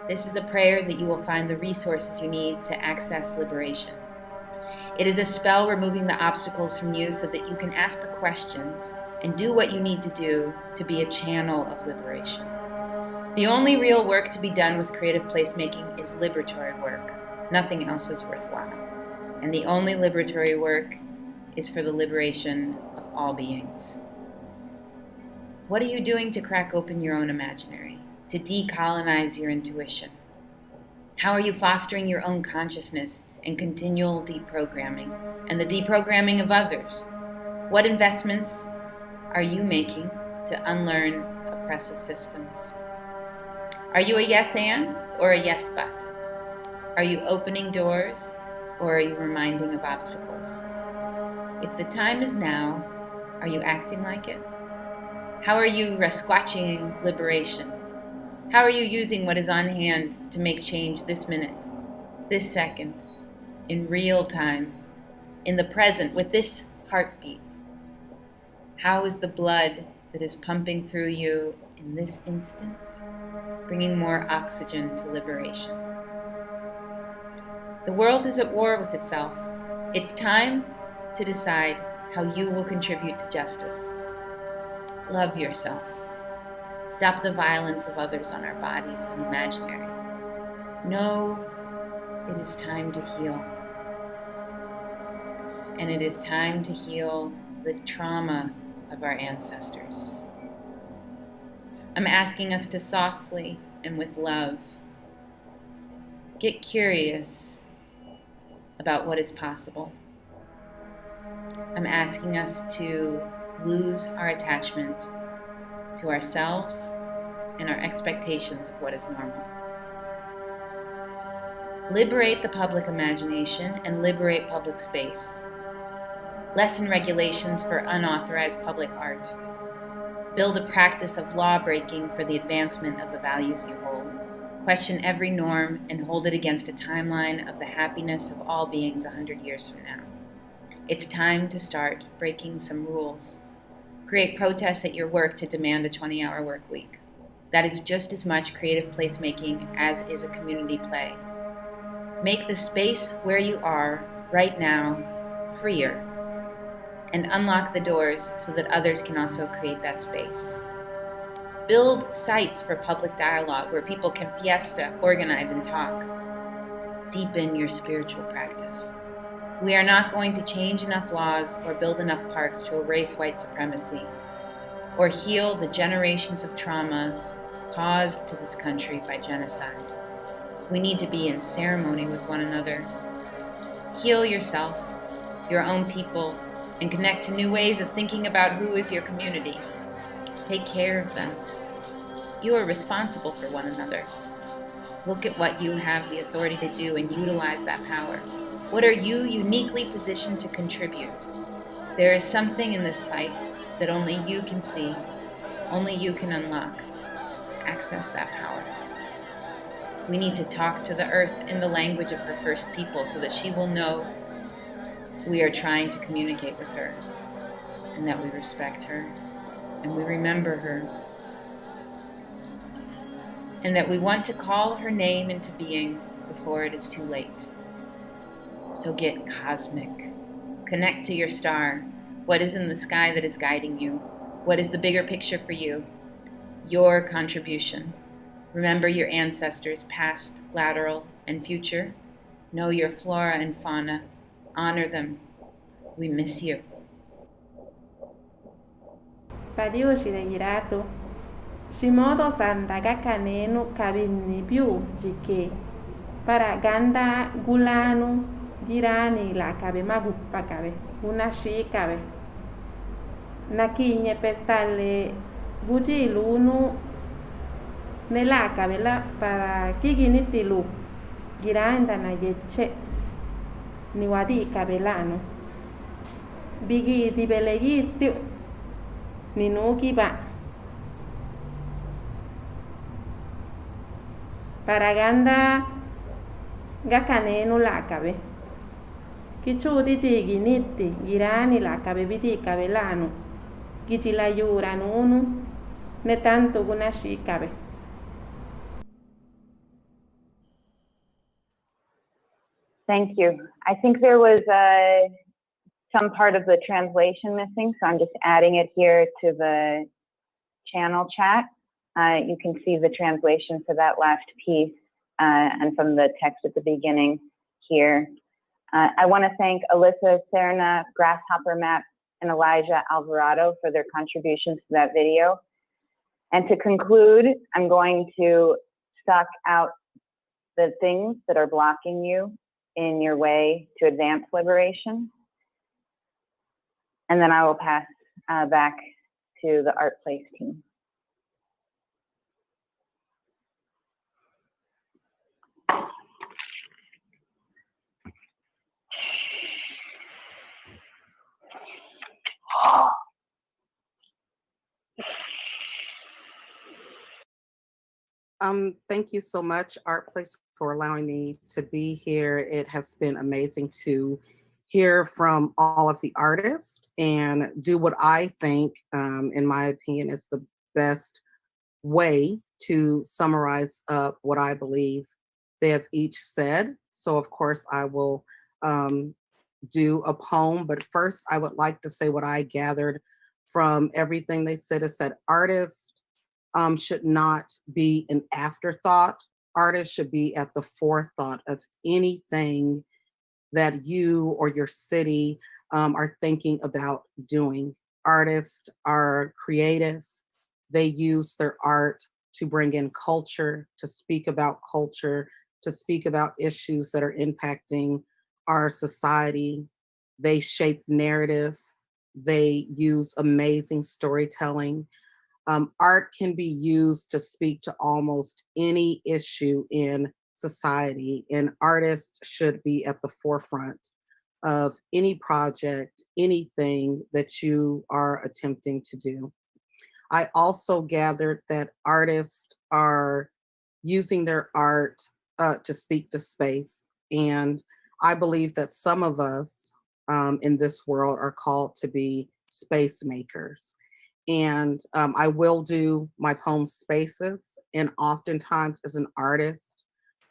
This is a prayer that you will find the resources you need to access liberation. It is a spell removing the obstacles from you so that you can ask the questions and do what you need to do to be a channel of liberation. The only real work to be done with creative placemaking is liberatory work. Nothing else is worthwhile. And the only liberatory work is for the liberation of all beings. What are you doing to crack open your own imaginary, to decolonize your intuition? How are you fostering your own consciousness and continual deprogramming and the deprogramming of others? What investments are you making to unlearn oppressive systems? Are you a yes and or a yes but? Are you opening doors or are you reminding of obstacles? If the time is now, are you acting like it? How are you resquatching liberation? How are you using what is on hand to make change this minute, this second, in real time, in the present, with this heartbeat? How is the blood that is pumping through you in this instant bringing more oxygen to liberation? The world is at war with itself. It's time to decide how you will contribute to justice. Love yourself. Stop the violence of others on our bodies and imaginary. Know it is time to heal. And it is time to heal the trauma of our ancestors. I'm asking us to softly and with love get curious about what is possible. I'm asking us to lose our attachment to ourselves and our expectations of what is normal. Liberate the public imagination and liberate public space. Lessen regulations for unauthorized public art. Build a practice of law breaking for the advancement of the values you hold. Question every norm and hold it against a timeline of the happiness of all beings 100 years from now. It's time to start breaking some rules. Create protests at your work to demand a 20-hour work week. That is just as much creative placemaking as is a community play. Make the space where you are right now freer, and unlock the doors so that others can also create that space. Build sites for public dialogue where people can fiesta, organize, and talk. Deepen your spiritual practice. We are not going to change enough laws or build enough parks to erase white supremacy or heal the generations of trauma caused to this country by genocide. We need to be in ceremony with one another. Heal yourself, your own people, and connect to new ways of thinking about who is your community. Take care of them. You are responsible for one another. Look at what you have the authority to do and utilize that power. What are you uniquely positioned to contribute? There is something in this fight that only you can see, only you can unlock. Access that power. We need to talk to the earth in the language of her first people so that she will know we are trying to communicate with her, and that we respect her, and we remember her, and that we want to call her name into being before it is too late. So get cosmic. Connect to your star. What is in the sky that is guiding you? What is the bigger picture for you? Your contribution. Remember your ancestors, past, lateral, and future. Know your flora and fauna. Honor them. We miss you. Patiño Shimodo sandaga kanenu kabini più jike para ganda gulanu dirani la kabe maguppa kabe una shi kabe nakinye pestale guji lunu nela kabe la para kiginitilu giranda na yeche niwadi kabelano bigi dibelegisti ninuki ba Paraganda gakanenu lakabe. Kichudi jigi nitti girani lakabe biti kabelano. Gijila yura nunu ne tanto gunashi kabe. Thank you. I think there was some part of the translation missing, so I'm just adding it here to the channel chat. You can see the translation for that last piece and from the text at the beginning here. I want to thank Alyssa Serna, Grasshopper Map, and Elijah Alvarado for their contributions to that video. And to conclude, I'm going to suck out the things that are blocking you in your way to advance liberation. And then I will pass back to the ArtPlace team. Thank you so much, ArtPlace, for allowing me to be here. It has been amazing to hear from all of the artists and do what I think, in my opinion, is the best way to summarize up what I believe they have each said. So of course I will do a poem, but first I would like to say what I gathered from everything they said is that artists should not be an afterthought. Artists should be at the forethought of anything that you or your city are thinking about doing. Artists are creative. They use their art to bring in culture, to speak about culture, to speak about issues that are impacting our society. They shape narrative. They use amazing storytelling. Art can be used to speak to almost any issue in society, and artists should be at the forefront of any project, anything that you are attempting to do. I also gathered that artists are using their art to speak to space, and I believe that some of us in this world are called to be space makers. And I will do my poem spaces. And oftentimes as an artist,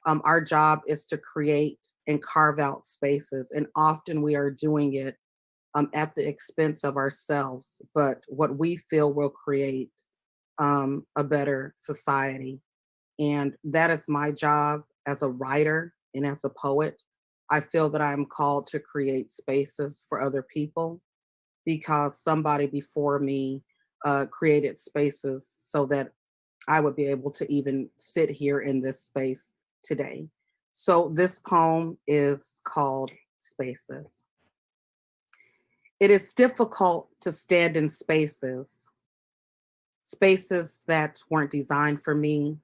our job is to create and carve out spaces. And often we are doing it at the expense of ourselves, but what we feel will create a better society. And that is my job as a writer and as a poet. I feel that I am called to create spaces for other people because somebody before me created spaces so that I would be able to even sit here in this space today. So this poem is called Spaces. It is difficult to stand in spaces, spaces that weren't designed for me,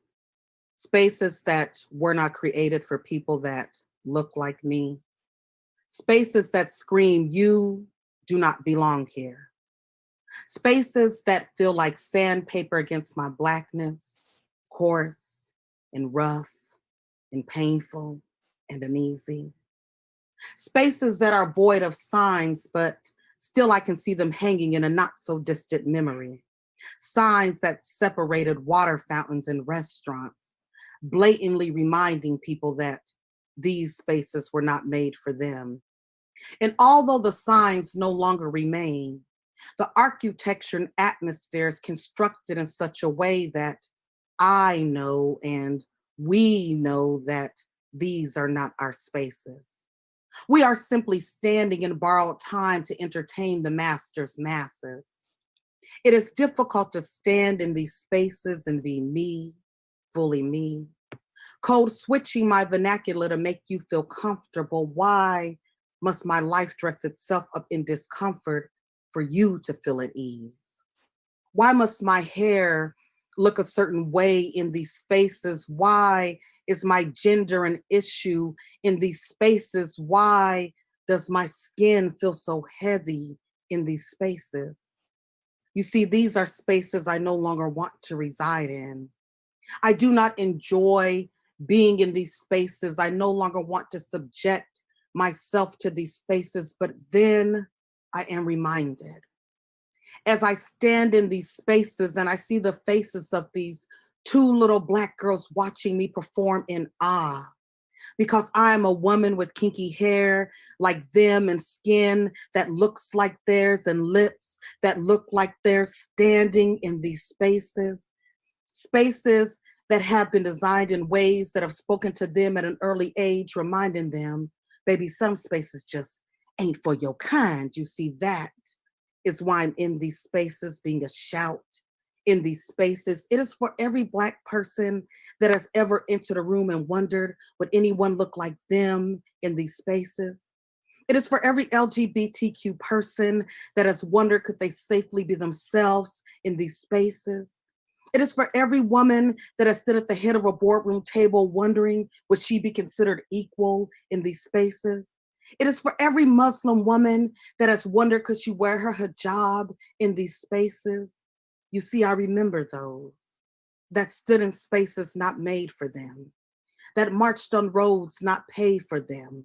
spaces that were not created for people that look like me, spaces that scream, you do not belong here. Spaces that feel like sandpaper against my blackness, coarse and rough and painful and uneasy. Spaces that are void of signs, but still I can see them hanging in a not so distant memory. Signs that separated water fountains and restaurants, blatantly reminding people that these spaces were not made for them. And although the signs no longer remain, the architecture and atmosphere is constructed in such a way that I know and we know that these are not our spaces. We are simply standing in borrowed time to entertain the master's masses. It is difficult to stand in these spaces and be me, fully me. Code switching my vernacular to make you feel comfortable. Why must my life dress itself up in discomfort for you to feel at ease? Why must my hair look a certain way in these spaces? Why is my gender an issue in these spaces? Why does my skin feel so heavy in these spaces? You see, these are spaces I no longer want to reside in. I do not enjoy being in these spaces. I no longer want to subject myself to these spaces, but then I am reminded. As I stand in these spaces and I see the faces of these two little Black girls watching me perform in awe, because I am a woman with kinky hair like them and skin that looks like theirs and lips that look like theirs, standing in these spaces, spaces that have been designed in ways that have spoken to them at an early age, reminding them, baby, some spaces just ain't for your kind. You see, that is why I'm in these spaces, being a shout in these spaces. It is for every Black person that has ever entered a room and wondered, would anyone look like them in these spaces? It is for every LGBTQ person that has wondered, could they safely be themselves in these spaces? It is for every woman that has stood at the head of a boardroom table wondering, would she be considered equal in these spaces? It is for every Muslim woman that has wondered, could she wear her hijab in these spaces? You see, I remember those. that stood in spaces not made for them, that marched on roads not paved for them,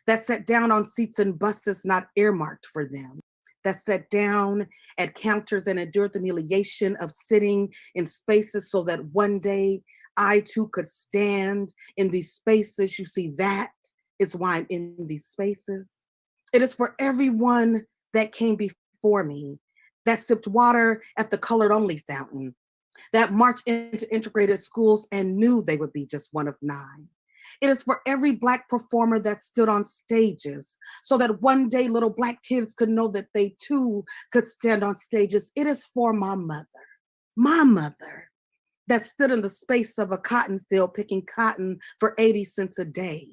that sat down on seats in buses not earmarked for them, that sat down at counters and endured the humiliation of sitting in spaces so that one day I too could stand in these spaces. You see, that is why I'm in these spaces. It is for everyone that came before me, that sipped water at the colored only fountain, that marched into integrated schools and knew they would be just one of 9. It is for every Black performer that stood on stages so that one day little Black kids could know that they too could stand on stages. It is for my mother that stood in the space of a cotton field picking cotton for 80 cents a day.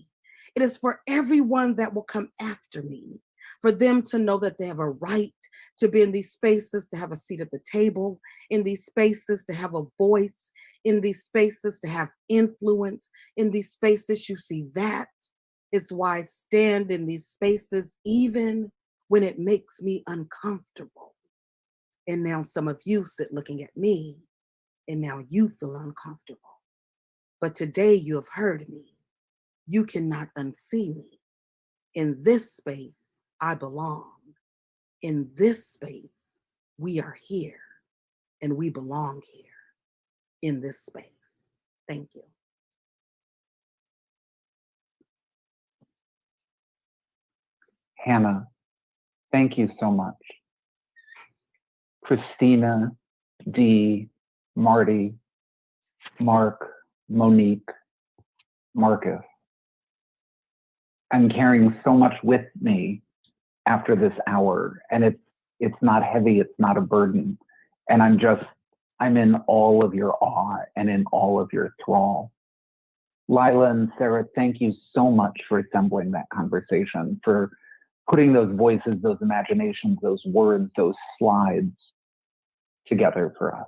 It is for everyone that will come after me, for them to know that they have a right to be in these spaces, to have a seat at the table, in these spaces, to have a voice, in these spaces, to have influence, in these spaces. You see, that is why I stand in these spaces, even when it makes me uncomfortable. And now some of you sit looking at me, and now you feel uncomfortable. But today you have heard me. You cannot unsee me. In this space, I belong. In this space, we are here, and we belong here in this space. Thank you. Hannah, thank you so much. Christina, Dee, Marty, Mark, Monique, Marcus. I'm carrying so much with me after this hour, and it's not heavy, it's not a burden. And I'm in all of your awe and in all of your thrall. Leila and Sarah, thank you so much for assembling that conversation, for putting those voices, those imaginations, those words, those slides together for us.